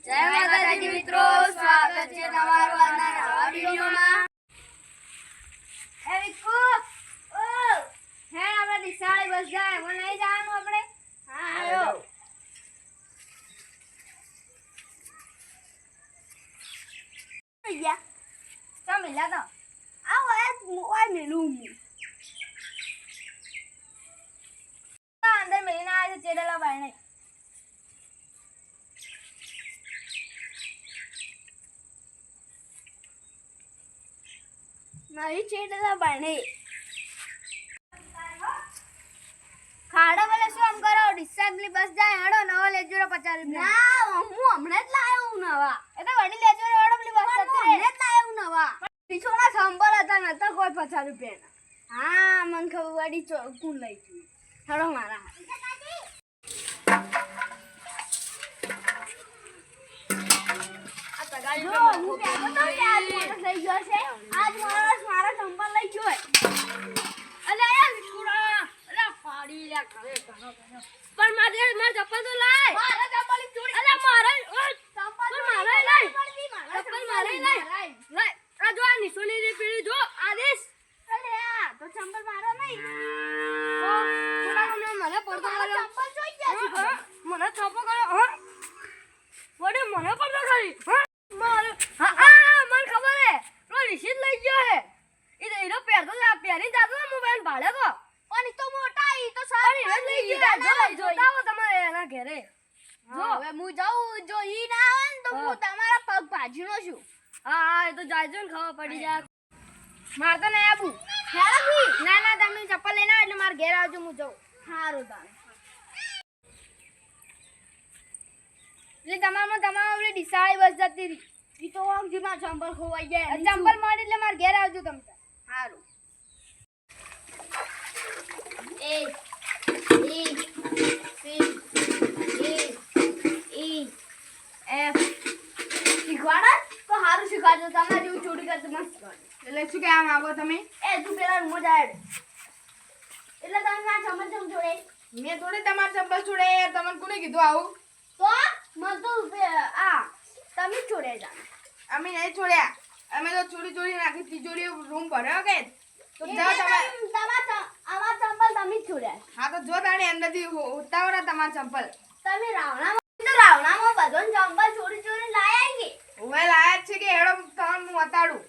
જય માતાજી મિત્રો, સ્વાગત છે તમારું આજના નવા વિડિયોમાં. એ વિકુ, ઓ હે આપણે દિશાળી બસ જાય, મને નહીં જવાનું આપણે. હા આયો. ગયા તો મિલા તો આવો આ મોબાઈલ મેલું અંદર મેલીને આવે છે ચેડલા ભાઈ નહીં. नहीं चेडला बाणे खाड़ा वाले શું આમ કરો ડિસેમ્બલી બસ જાય હેડો નવા લેજો 50 રૂપિયા ના હું હમણે જ લાયો હું નવા એ તો વડી લેજો હેડો પેલી બસ હતી હમણે જ લાયો હું નવા પીછોના સંબળ હતા નતા કોઈ 50 રૂપિયા હા મન ખબર વડી કોણ લઈ ગઈ હેડો મારા જો હું કેતો તો યાર મને લઈ ગયો છે આજ મારા સંભાળ લઈ ગયો અલે યાર છોડા અલે ફાડી લે કરે ઘણો પણ મારે ચપ્પલ તો લાય મારા ચપ્પલ ચોરી અલે મારે ચપ્પલ મારે લઈ ચપ્પલ મારે લઈ આ જો આ નિશોની ની પીડી જો આદેશ અલે આ તો ચપ્પલ મારો નહીં તો છોડા મને પડતો કર્યો ચપ્પલ જોઈ ગયા મને છાપો કર્યો હ વડે મને પડતો કરી મારે હા મને ખબર હે રો રિશીદ લઈ ગયો હે ઈનો પહેરતો જ પહેરી જાતો મોબાઈલ ભાડે તો પણ ઈ તો મોટા ઈ તો સારી લઈ ગયો જો આવો તમારે એના ઘરે જો હવે હું જાઉં જો ઈ ના આવે ને તો હું તમારા પગ ભાજીનો છું હા એ તો જાજો ને ખબર પડી જાય માર તો નહી આબુ હેરાથી ના ના તમે ચપ્પલ લઈને આવ એટલે માર ઘરે આવજો હું જાઉં સારું તારે એટલે તમારે ઓલી ડિસાળી બસ જતી રહી ઈ તો જીમાં ચંપલ ખોવાઈ ગયા ચંપલ મારી એટલે માર ઘેર આવજો તમે સારું એ સી ઈ એફ શીખવાડા તો સારું શીખવાડજો તમારે જેવું ચોરી કરતું મસ્ત શીખવાડજો એટલે શું કહેવા માંગો તમે એ તું પેલા રૂમો જાય એટલે તમે ના ચંપલ ચમ જોડે મેં થોડી તમારા ચંપલ છોડે તમને કોને કીધું આવું તો મન તો આ તમે છોડે જા અમે નહીં છોડ્યા અમે તો ચોરી નાખી તિજોરી રૂમ ભર્યો કે તો જાઓ તમારા આવા ચંપલ તમે જ છોડ્યા હા તો જો તાણી અંદરથી ઉતાવરા તમારા ચંપલ તમે રાવણામાં બધો ચંપલ ચોરી લાયા કે ઓવે લાયા છે કે હેડો તમને હું બતાડું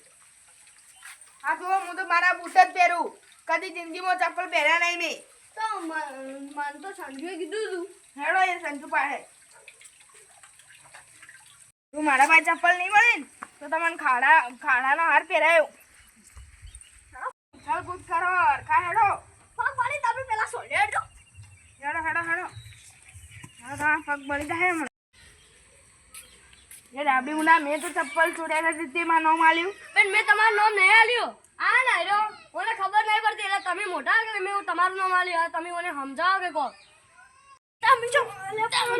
હા તો હું તો મારા બૂટ જ પહેરું કદી જિંદગીમાં ચંપલ પહેર્યા નહીં મેં તો મન તો સંજુએ કીધું તું હેડો એ સંજુ પાસે તું મારા પાસે ચપ્પલ નહીં મળે ને તો તમને ખાડાનો હાર પહેરાયો ચાલ કૂદ કરો કા હેડો પગ બળી તમે પેલા સોલે હેડો પગ બળી જાય હમણાં એ ડાબડી મુના મેં તો ચપ્પલ છોડ્યા નથી તેમાં નામ આલ્યું પણ મેં તમારું નામ નહીં આલ્યું આ ના રો મને ખબર નહીં પડતી એટલે તમે મોટા કે મેં તમારું નામ આલ્યું તમે મને સમજાવો કે કહો તમે જો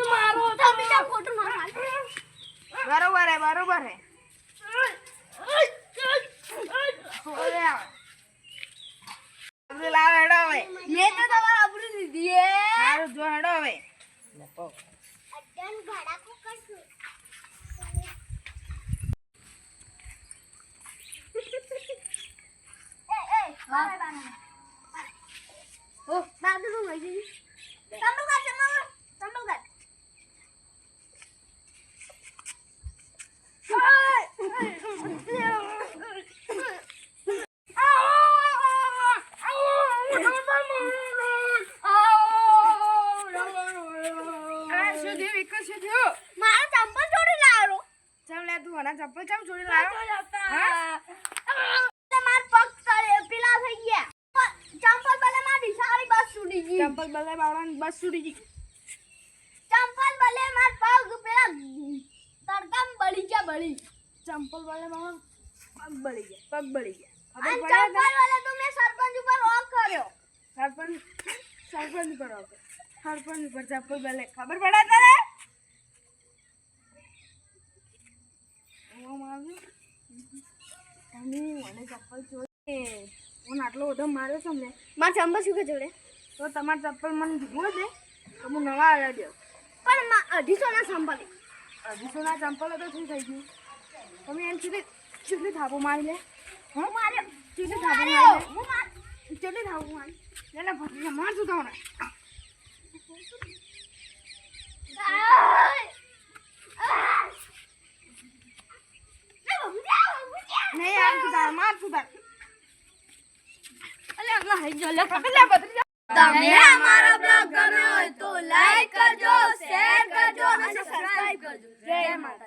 મારો તમે જો ખોટું નામ આલ્યું બરોબર હે લાવ હેડો હવે મેં તો તમારા આબરૂ દીધી હે સારું જો હેડો હવે અડન ઘડા કો કરશું એ બાય બાય ઓ દાદુ નું લઈ સંભળ કાઢ ચપ્પલ ચમ ચોરી લાવ્યો માર પગ પેલા થઈ ગયા ચંપલ બલે માર દિશાળી બસ છૂટી ગઈ ચંપલ બલે મારવાની બસ છૂટી ગઈ ચંપલ બલે માર પગ પેલા તડકામ બળી ચંપલ બલે માર પગ બળી ગયા ખબર પડે ચંપલ વાલે તો મે સરપંચ ઉપર રોક કર્યો સરપંચ ઉપર ચંપલ બલે ખબર પડે તારે મને ચપ્પલ ચોરી હું આટલો બધો માર્યો તમને મારા ચંપલ શું કે જોડે તો તમારા ચપ્પલ મને દીધું હશે તો હું નવા આવ્યા દો પણ 250 ના ચંપલ અઢીસોના ચંપલ તો શું થઈ ગયું તમે એમ કેટલી થાપો મારી લે હા માર્યો કેટલી થાપો મારી લે હું માર કેટલી થાપો મારી લે ભત્રીજા માર શું થાવ ને નહીં આમ તું તાર માર તું તાર અલે અગલા હઈ જો લે ભત્રીજા તમે અમારો બ્લોગ ગમ્યો હોય તો લાઈક કરજો શેર કરજો અને સબસ્ક્રાઇબ કરજો જય માતા